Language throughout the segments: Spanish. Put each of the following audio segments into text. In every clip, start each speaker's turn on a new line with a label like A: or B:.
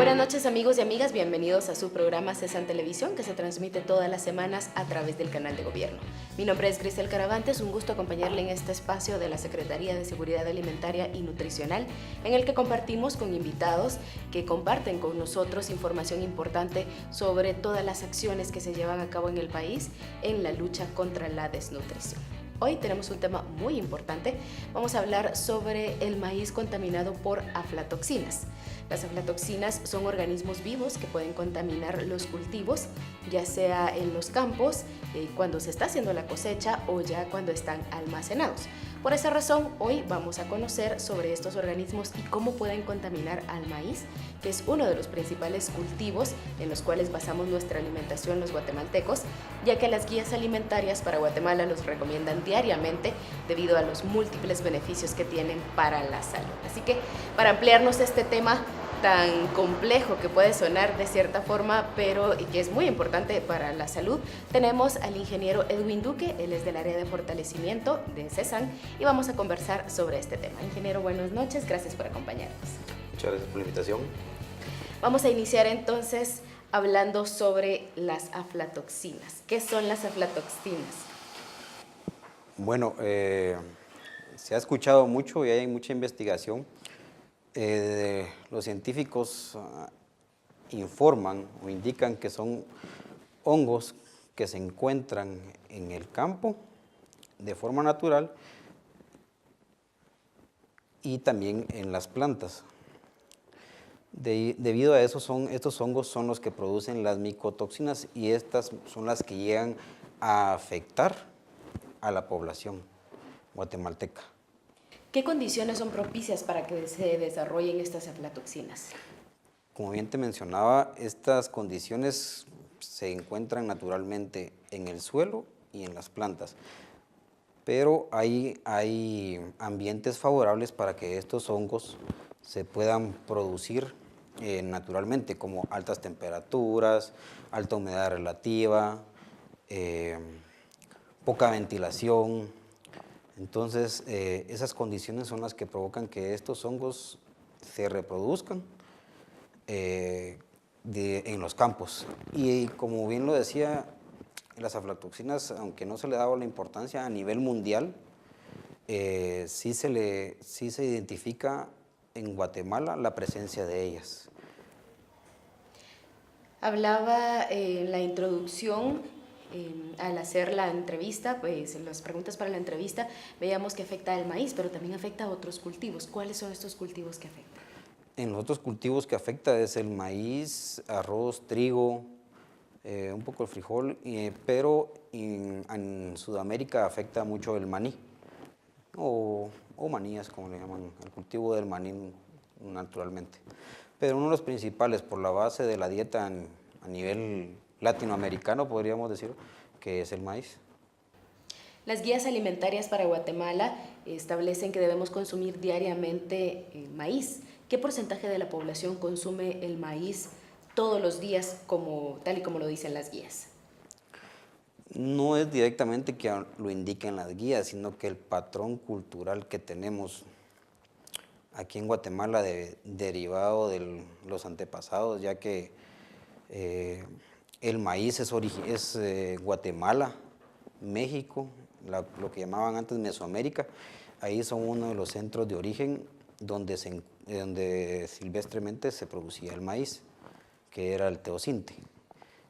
A: Buenas noches amigos y amigas, bienvenidos a su programa CESAN Televisión que se transmite todas las semanas a través del canal de gobierno. Mi nombre es Grisel Caravante, es un gusto acompañarle en este espacio de la Secretaría de Seguridad Alimentaria y Nutricional en el que compartimos con invitados que comparten con nosotros información importante sobre todas las acciones que se llevan a cabo en el país en la lucha contra la desnutrición. Hoy tenemos un tema muy importante, vamos a hablar sobre el maíz contaminado por aflatoxinas. Las aflatoxinas son organismos vivos que pueden contaminar los cultivos, ya sea en los campos, cuando se está haciendo la cosecha o ya cuando están almacenados. Por esa razón, hoy vamos a conocer sobre estos organismos y cómo pueden contaminar al maíz, que es uno de los principales cultivos en los cuales basamos nuestra alimentación los guatemaltecos, ya que las guías alimentarias para Guatemala los recomiendan diariamente debido a los múltiples beneficios que tienen para la salud. Así que para ampliarnos este tema tan complejo que puede sonar de cierta forma, pero que es muy importante para la salud, tenemos al ingeniero Edwin Duque, él es del área de fortalecimiento de CESAN y vamos a conversar sobre este tema. Ingeniero, buenas noches, gracias por acompañarnos.
B: Muchas gracias por la invitación.
A: Vamos a iniciar entonces hablando sobre las aflatoxinas. ¿Qué son las aflatoxinas?
B: Bueno, se ha escuchado mucho y hay mucha investigación. Los científicos informan o indican que son hongos que se encuentran en el campo de forma natural y también en las plantas. Debido a eso, estos hongos son los que producen las micotoxinas y estas son las que llegan a afectar a la población guatemalteca.
A: ¿Qué condiciones son propicias para que se desarrollen estas aflatoxinas?
B: Como bien te mencionaba, estas condiciones se encuentran naturalmente en el suelo y en las plantas, pero hay ambientes favorables para que estos hongos se puedan producir naturalmente, como altas temperaturas, alta humedad relativa, poca ventilación. Entonces, esas condiciones son las que provocan que estos hongos se reproduzcan en los campos. Y como bien lo decía, las aflatoxinas, aunque no se le daba la importancia a nivel mundial, sí se identifica en Guatemala la presencia de ellas.
A: Hablaba en la introducción, al hacer la entrevista, pues las preguntas para la entrevista, veíamos que afecta al maíz, pero también afecta a otros cultivos. ¿Cuáles son estos cultivos que afectan?
B: En los otros cultivos que afecta es el maíz, arroz, trigo, un poco el frijol, pero en Sudamérica afecta mucho el maní, o manías, como le llaman, el cultivo del maní naturalmente. Pero uno de los principales, por la base de la dieta a nivel latinoamericano, podríamos decir, que es el maíz.
A: Las guías alimentarias para Guatemala establecen que debemos consumir diariamente maíz. ¿Qué porcentaje de la población consume el maíz todos los días, tal y como lo dicen las guías?
B: No es directamente que lo indiquen las guías, sino que el patrón cultural que tenemos aquí en Guatemala derivado de los antepasados, ya que el maíz es Guatemala, México, lo que llamaban antes Mesoamérica. Ahí son uno de los centros de origen donde silvestremente se producía el maíz, que era el teosinte,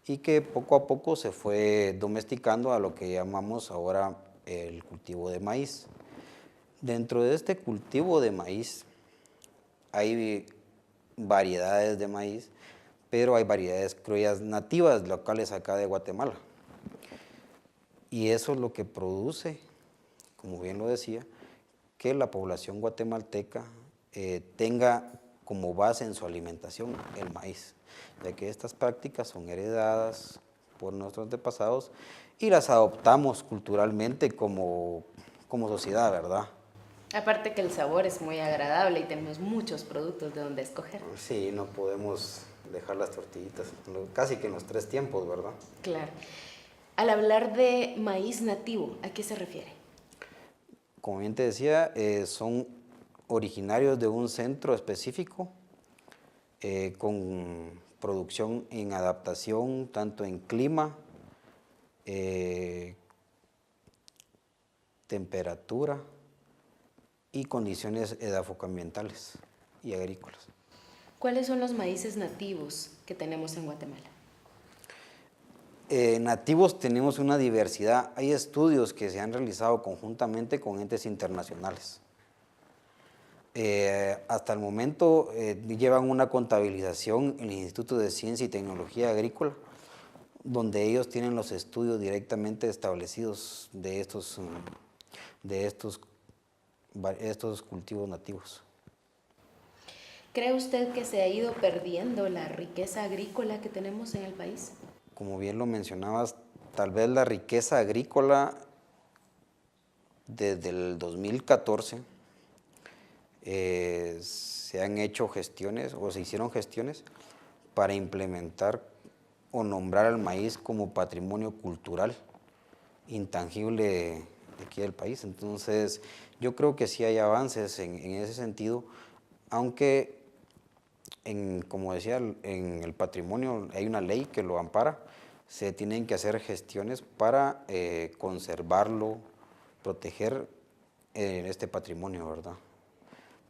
B: y que poco a poco se fue domesticando a lo que llamamos ahora el cultivo de maíz. Dentro de este cultivo de maíz hay variedades de maíz, pero hay variedades criollas nativas locales acá de Guatemala. Y eso es lo que produce, como bien lo decía, que la población guatemalteca tenga como base en su alimentación el maíz, ya que estas prácticas son heredadas por nuestros antepasados y las adoptamos culturalmente como sociedad, ¿verdad?
A: Aparte que el sabor es muy agradable y tenemos muchos productos de donde escoger.
B: Sí, no podemos dejar las tortillitas, casi que en los 3 tiempos, ¿verdad?
A: Claro. Al hablar de maíz nativo, ¿a qué se refiere?
B: Como bien te decía, son originarios de un centro específico con producción en adaptación tanto en clima, temperatura y condiciones edafocoambientales y agrícolas.
A: ¿Cuáles son los maíces nativos que tenemos en Guatemala?
B: Nativos tenemos una diversidad. Hay estudios que se han realizado conjuntamente con entes internacionales. Hasta el momento llevan una contabilización en el Instituto de Ciencia y Tecnología Agrícola, donde ellos tienen los estudios directamente establecidos de estos cultivos nativos.
A: ¿Cree usted que se ha ido perdiendo la riqueza agrícola que tenemos en el país?
B: Como bien lo mencionabas, tal vez la riqueza agrícola desde el 2014 se han hecho gestiones o se hicieron gestiones para implementar o nombrar al maíz como patrimonio cultural intangible de aquí del país. Entonces, yo creo que sí hay avances en ese sentido, aunque, como decía, en el patrimonio hay una ley que lo ampara, se tienen que hacer gestiones para conservarlo, proteger este patrimonio, ¿verdad?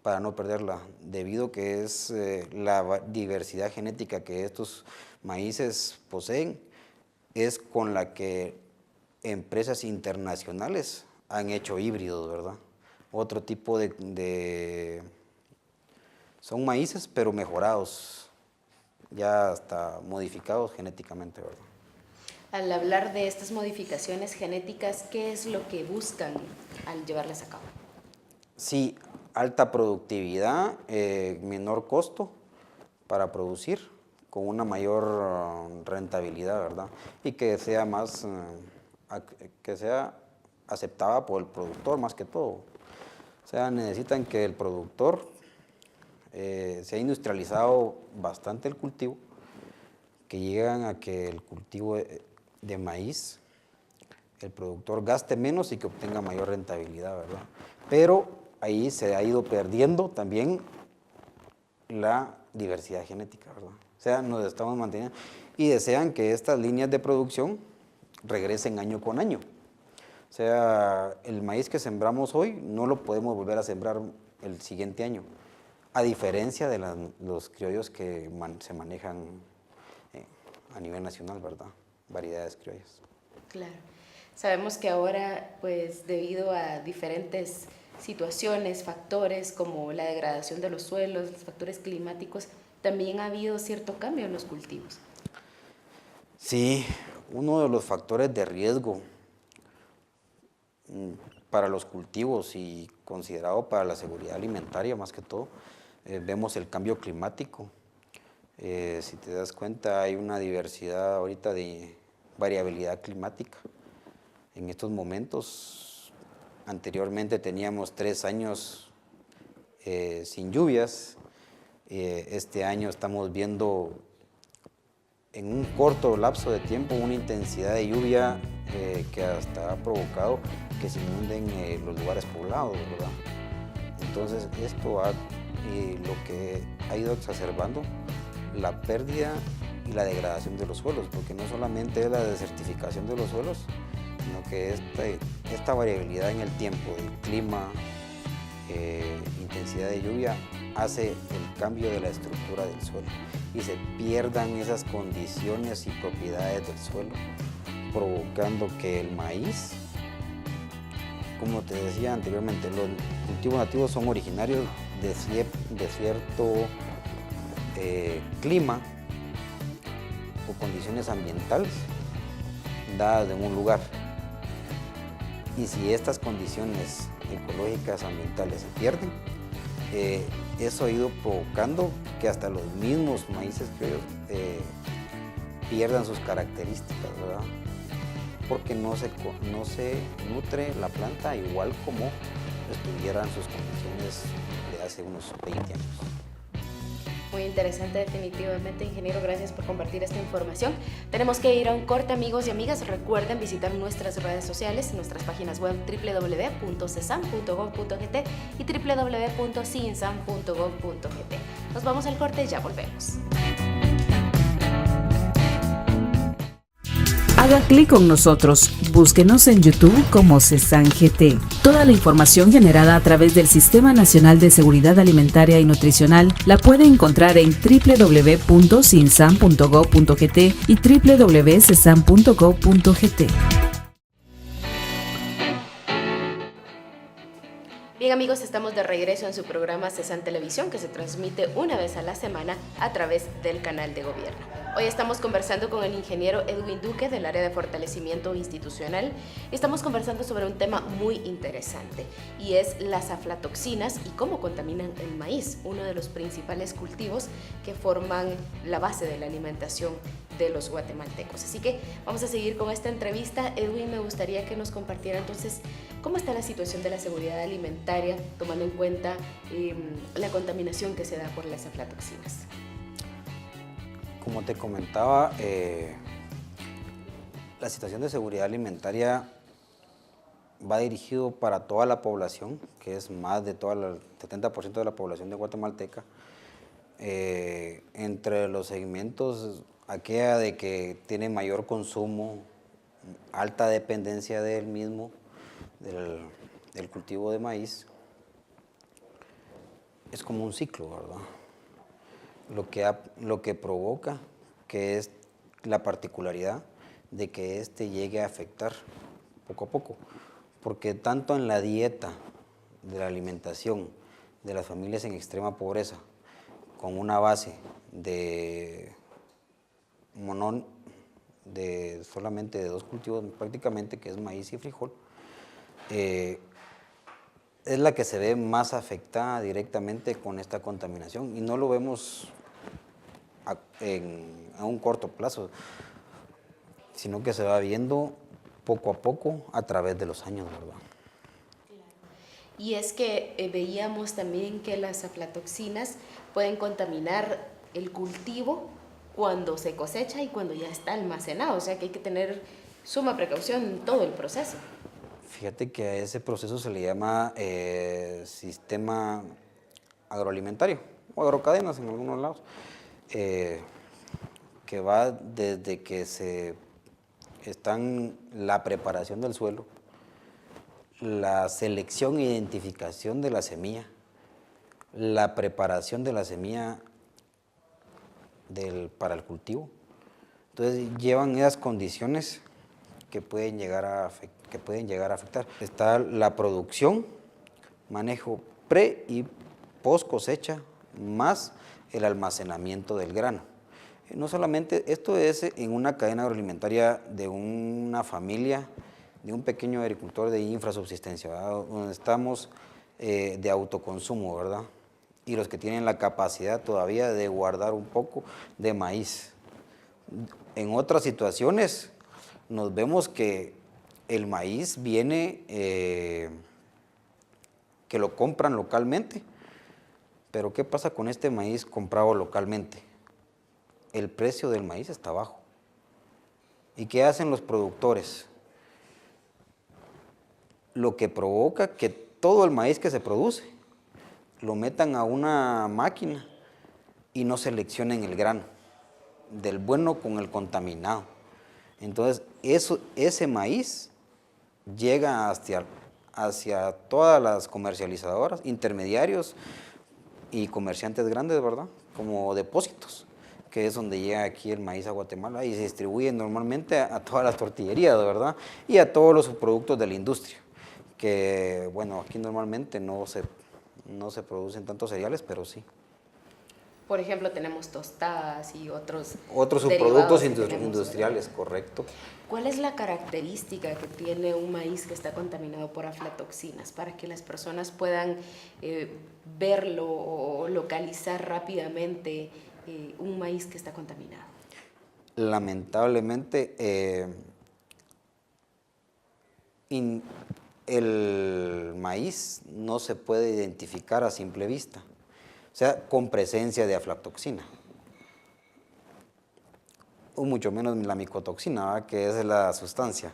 B: Para no perderla, debido que es la diversidad genética que estos maíces poseen, es con la que empresas internacionales han hecho híbridos, ¿verdad? Otro tipo son maíces, pero mejorados, ya hasta modificados genéticamente, ¿verdad?
A: Al hablar de estas modificaciones genéticas, ¿qué es lo que buscan al llevarlas a cabo?
B: Sí, alta productividad, menor costo para producir, con una mayor rentabilidad, ¿verdad? Y que sea que sea aceptada por el productor más que todo. O sea, necesitan que el productor se ha industrializado bastante el cultivo, que llegan a que el cultivo de maíz, el productor gaste menos y que obtenga mayor rentabilidad, ¿verdad? Pero ahí se ha ido perdiendo también la diversidad genética, ¿verdad? O sea, nos estamos manteniendo y desean que estas líneas de producción regresen año con año. O sea, el maíz que sembramos hoy no lo podemos volver a sembrar el siguiente año, a diferencia de los criollos que se manejan a nivel nacional, ¿verdad? Variedades criollas.
A: Claro. Sabemos que ahora, pues, debido a diferentes situaciones, factores como la degradación de los suelos, los factores climáticos, también ha habido cierto cambio en los cultivos.
B: Sí, uno de los factores de riesgo para los cultivos y considerado para la seguridad alimentaria más que todo, vemos el cambio climático. Si te das cuenta, hay una diversidad ahorita de variabilidad climática. En estos momentos, anteriormente teníamos 3 años sin lluvias. Este año estamos viendo en un corto lapso de tiempo una intensidad de lluvia que hasta ha provocado que se inunden los lugares poblados, ¿verdad? Entonces esto lo que ha ido exacerbando la pérdida y la degradación de los suelos, porque no solamente es la desertificación de los suelos, sino que esta variabilidad en el tiempo del clima, intensidad de lluvia, hace el cambio de la estructura del suelo y se pierdan esas condiciones y propiedades del suelo, provocando que el maíz, como te decía anteriormente, los cultivos nativos son originarios de cierto clima o condiciones ambientales dadas en un lugar. Y si estas condiciones ecológicas ambientales se pierden, eso ha ido provocando que hasta los mismos maíces criollos pierdan sus características, ¿verdad? Porque no se nutre la planta igual como estuvieran sus condiciones de hace unos 20 años.
A: Muy interesante definitivamente, ingeniero, gracias por compartir esta información. Tenemos que ir a un corte, amigos y amigas. Recuerden visitar nuestras redes sociales, nuestras páginas web www.cesam.gov.gt y www.cinsam.gov.gt. Nos vamos al corte y ya volvemos.
C: Haga clic con nosotros. Búsquenos en YouTube como CESAN GT. Toda la información generada a través del Sistema Nacional de Seguridad Alimentaria y Nutricional la puede encontrar en www.cinsan.gov.gt y www.cesan.gov.gt.
A: Bien amigos, estamos de regreso en su programa CESAN Televisión, que se transmite una vez a la semana a través del canal de gobierno. Hoy estamos conversando con el ingeniero Edwin Duque del área de fortalecimiento institucional. Estamos conversando sobre un tema muy interesante y es las aflatoxinas y cómo contaminan el maíz, uno de los principales cultivos que forman la base de la alimentación de los guatemaltecos. Así que vamos a seguir con esta entrevista. Edwin, me gustaría que nos compartiera entonces cómo está la situación de la seguridad alimentaria, tomando en cuenta la contaminación que se da por las aflatoxinas.
B: Como te comentaba, la situación de seguridad alimentaria va dirigido para toda la población, que es más de toda el 70% de la población de guatemalteca. Entre los segmentos, aquella de que tiene mayor consumo, alta dependencia del mismo, del cultivo de maíz, es como un ciclo, ¿verdad? Lo que provoca que es la particularidad de que este llegue a afectar poco a poco, porque tanto en la dieta de la alimentación de las familias en extrema pobreza, con una base de solamente de dos cultivos prácticamente, que es maíz y frijol, es la que se ve más afectada directamente con esta contaminación, y no lo vemos a un corto plazo, sino que se va viendo poco a poco a través de los años, ¿verdad?
A: Y es que veíamos también que las aflatoxinas pueden contaminar el cultivo cuando se cosecha y cuando ya está almacenado, o sea que hay que tener suma precaución en todo el proceso.
B: Fíjate que a ese proceso se le llama sistema agroalimentario, o agrocadenas en algunos lados, que va desde que está en la preparación del suelo, la selección e identificación de la semilla, la preparación de la semilla para el cultivo. Entonces llevan esas condiciones que pueden llegar a afectar. Está la producción, manejo pre y post cosecha, más el almacenamiento del grano. No solamente, esto es en una cadena agroalimentaria de una familia, de un pequeño agricultor de infrasubsistencia, ¿verdad? Donde estamos de autoconsumo, ¿verdad? Y los que tienen la capacidad todavía de guardar un poco de maíz. En otras situaciones nos vemos que el maíz viene, que lo compran localmente, pero ¿qué pasa con este maíz comprado localmente? El precio del maíz está bajo. ¿Y qué hacen los productores? Lo que provoca que todo el maíz que se produce lo metan a una máquina y no seleccionen el grano, del bueno con el contaminado. Entonces, ese maíz llega hacia todas las comercializadoras, intermediarios y comerciantes grandes, ¿verdad? Como depósitos, que es donde llega aquí el maíz a Guatemala y se distribuye normalmente a todas las tortillerías, ¿verdad? Y a todos los subproductos de la industria, que, bueno, aquí normalmente no se producen tantos cereales, pero sí.
A: Por ejemplo, tenemos tostadas y otros
B: subproductos industriales, correcto.
A: ¿Cuál es la característica que tiene un maíz que está contaminado por aflatoxinas para que las personas puedan verlo o localizar rápidamente un maíz que está contaminado?
B: Lamentablemente, el maíz no se puede identificar a simple vista, o sea, con presencia de aflatoxina, o mucho menos la micotoxina, ¿verdad? Que es la sustancia.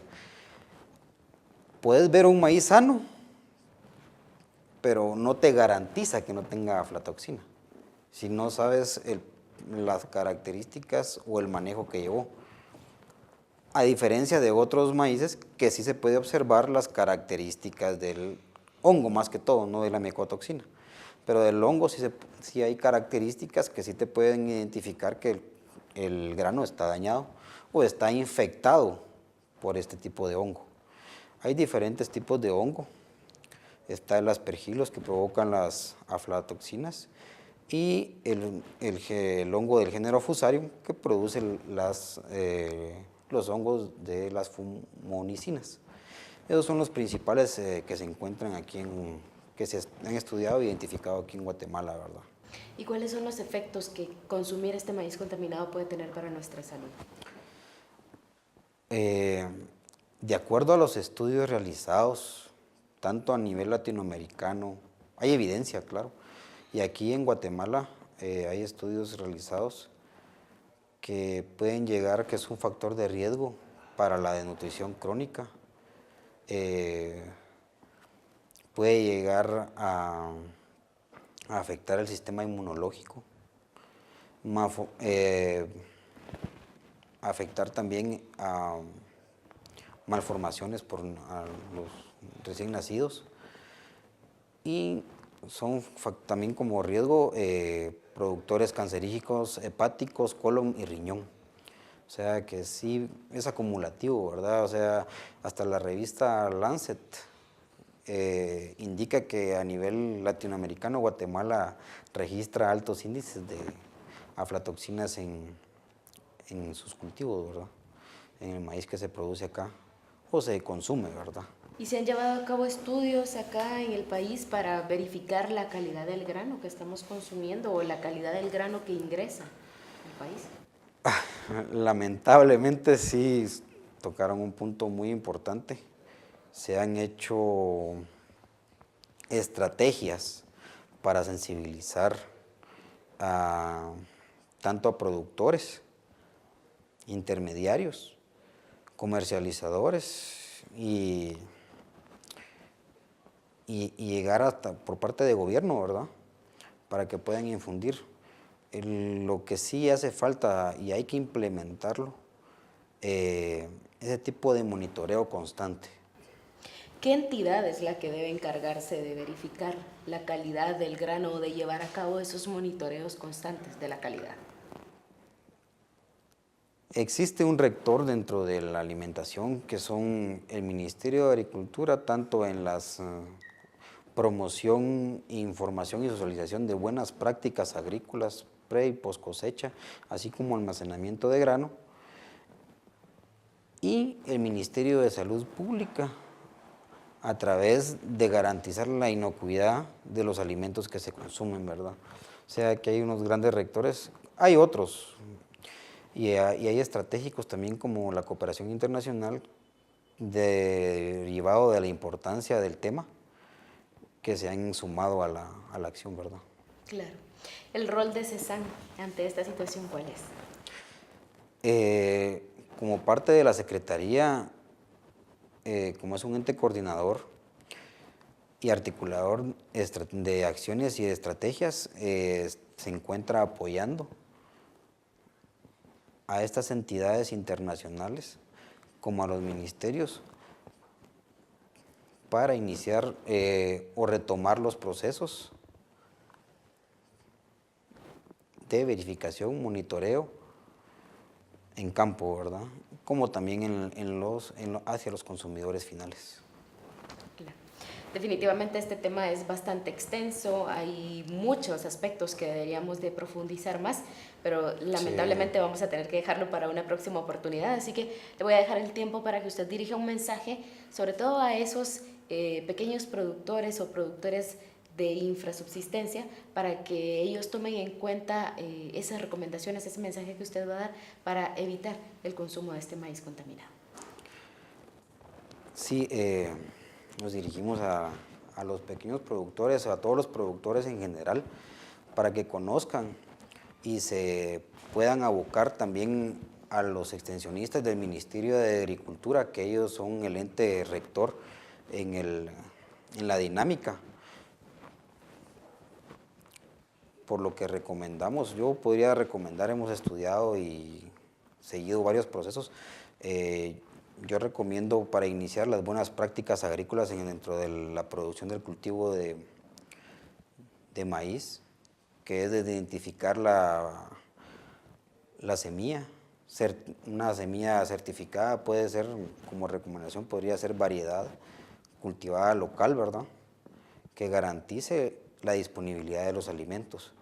B: Puedes ver un maíz sano, pero no te garantiza que no tenga aflatoxina. si no sabes las características o el manejo que llevó. A diferencia de otros maíces que sí se puede observar las características del hongo más que todo, no de la micotoxina. Pero del hongo sí hay características que sí te pueden identificar que el grano está dañado o está infectado por este tipo de hongo. Hay diferentes tipos de hongo. Está el aspergilos que provocan las aflatoxinas y el hongo del género Fusarium que produce los hongos de las fumonicinas. Esos son los principales que se encuentran aquí, que se han estudiado e identificado aquí en Guatemala, ¿verdad?
A: ¿Y cuáles son los efectos que consumir este maíz contaminado puede tener para nuestra salud?
B: De acuerdo a los estudios realizados, tanto a nivel latinoamericano, hay evidencia, claro, y aquí en Guatemala hay estudios realizados que pueden llegar, que es un factor de riesgo para la desnutrición crónica. Puede llegar a afectar el sistema inmunológico, afectar también a malformaciones a los recién nacidos y son también como riesgo productores cancerígenos hepáticos, colon y riñón. O sea que sí es acumulativo, ¿verdad? O sea, hasta la revista Lancet indica que a nivel latinoamericano Guatemala registra altos índices de aflatoxinas en sus cultivos, ¿verdad? En el maíz que se produce acá o se consume, ¿verdad?
A: ¿Y se han llevado a cabo estudios acá en el país para verificar la calidad del grano que estamos consumiendo o la calidad del grano que ingresa al país?
B: Lamentablemente sí tocaron un punto muy importante. Se han hecho estrategias para sensibilizar tanto a productores, intermediarios, comercializadores y llegar hasta por parte de gobierno, ¿verdad? Para que puedan infundir. Lo que sí hace falta y hay que implementarlo, ese tipo de monitoreo constante.
A: ¿Qué entidad es la que debe encargarse de verificar la calidad del grano o de llevar a cabo esos monitoreos constantes de la calidad?
B: Existe un rector dentro de la alimentación que son el Ministerio de Agricultura, tanto en las promoción, información y socialización de buenas prácticas agrícolas, pre y post cosecha, así como almacenamiento de grano, y el Ministerio de Salud Pública, a través de garantizar la inocuidad de los alimentos que se consumen, ¿verdad? O sea que hay unos grandes rectores, hay otros, y hay estratégicos también como la cooperación internacional, derivado de la importancia del tema, que se han sumado a la acción, ¿verdad?
A: Claro. ¿El rol de CESAN ante esta situación cuál
B: es? Como parte de la Secretaría, como es un ente coordinador y articulador de acciones y de estrategias, se encuentra apoyando a estas entidades internacionales como a los ministerios para iniciar o retomar los procesos de verificación, monitoreo en campo, ¿verdad? Como también hacia los consumidores finales.
A: Claro. Definitivamente este tema es bastante extenso, hay muchos aspectos que deberíamos de profundizar más, pero lamentablemente vamos a tener que dejarlo para una próxima oportunidad, así que le voy a dejar el tiempo para que usted dirija un mensaje, sobre todo a esos pequeños productores o productores de infrasubsistencia, para que ellos tomen en cuenta esas recomendaciones, ese mensaje que usted va a dar para evitar el consumo de este maíz contaminado.
B: Sí, nos dirigimos a los pequeños productores, a todos los productores en general, para que conozcan y se puedan abocar también a los extensionistas del Ministerio de Agricultura, que ellos son el ente rector en la dinámica, por lo que recomendamos, yo podría recomendar, hemos estudiado y seguido varios procesos. Yo recomiendo para iniciar las buenas prácticas agrícolas dentro de la producción del cultivo de maíz, que es de identificar la semilla. Una semilla certificada puede ser, como recomendación, podría ser variedad cultivada local, ¿verdad?, que garantice la disponibilidad de los alimentos.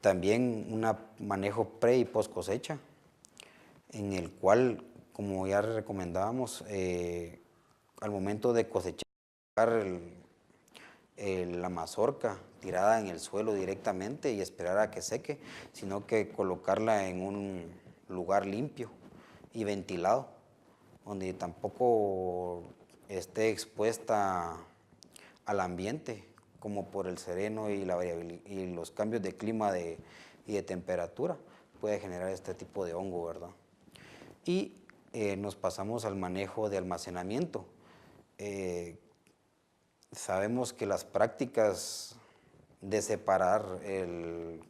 B: También un manejo pre y post cosecha, en el cual, como ya recomendábamos, al momento de cosechar la mazorca tirada en el suelo directamente y esperar a que seque, sino que colocarla en un lugar limpio y ventilado, donde tampoco esté expuesta al ambiente, como por el sereno y los cambios de clima y de temperatura, puede generar este tipo de hongo, ¿verdad? Y nos pasamos al manejo de almacenamiento. Sabemos que las prácticas de separar, el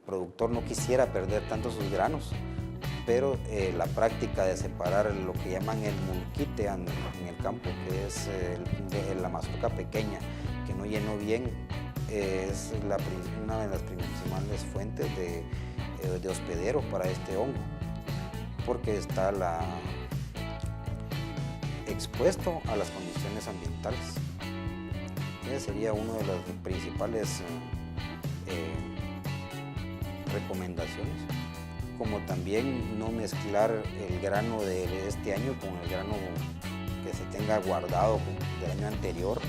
B: productor no quisiera perder tanto sus granos, pero la práctica de separar lo que llaman el mulquite en el campo, que es la mazorca pequeña, que no llenó bien, es una de las principales fuentes de hospedero para este hongo, porque está expuesto a las condiciones ambientales. Esa sería una de las principales recomendaciones, como también no mezclar el grano de este año con el grano que se tenga guardado del año anterior.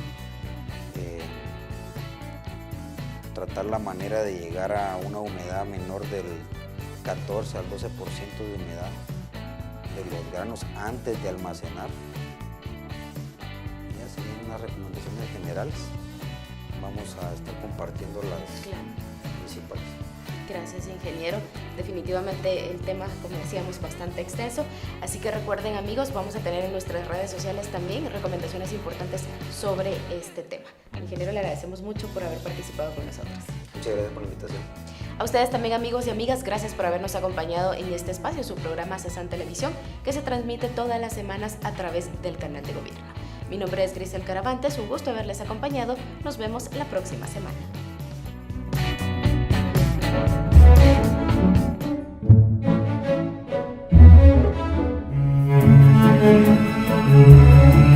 B: Tratar la manera de llegar a una humedad menor del 14 al 12% de humedad de los granos antes de almacenar. Ya serían unas recomendaciones generales. Vamos a estar compartiendo las principales.
A: Gracias, ingeniero. Definitivamente el tema, como decíamos, bastante extenso, así que recuerden, amigos, vamos a tener en nuestras redes sociales también recomendaciones importantes sobre este tema. Ingeniero, le agradecemos mucho por haber participado con nosotros.
B: Muchas gracias por la invitación.
A: A ustedes también, amigos y amigas, gracias por habernos acompañado en este espacio, su programa CESAN Televisión, que se transmite todas las semanas a través del canal de gobierno. Mi nombre es Grisel Caravantes, un gusto haberles acompañado. Nos vemos la próxima semana.
D: Thank you.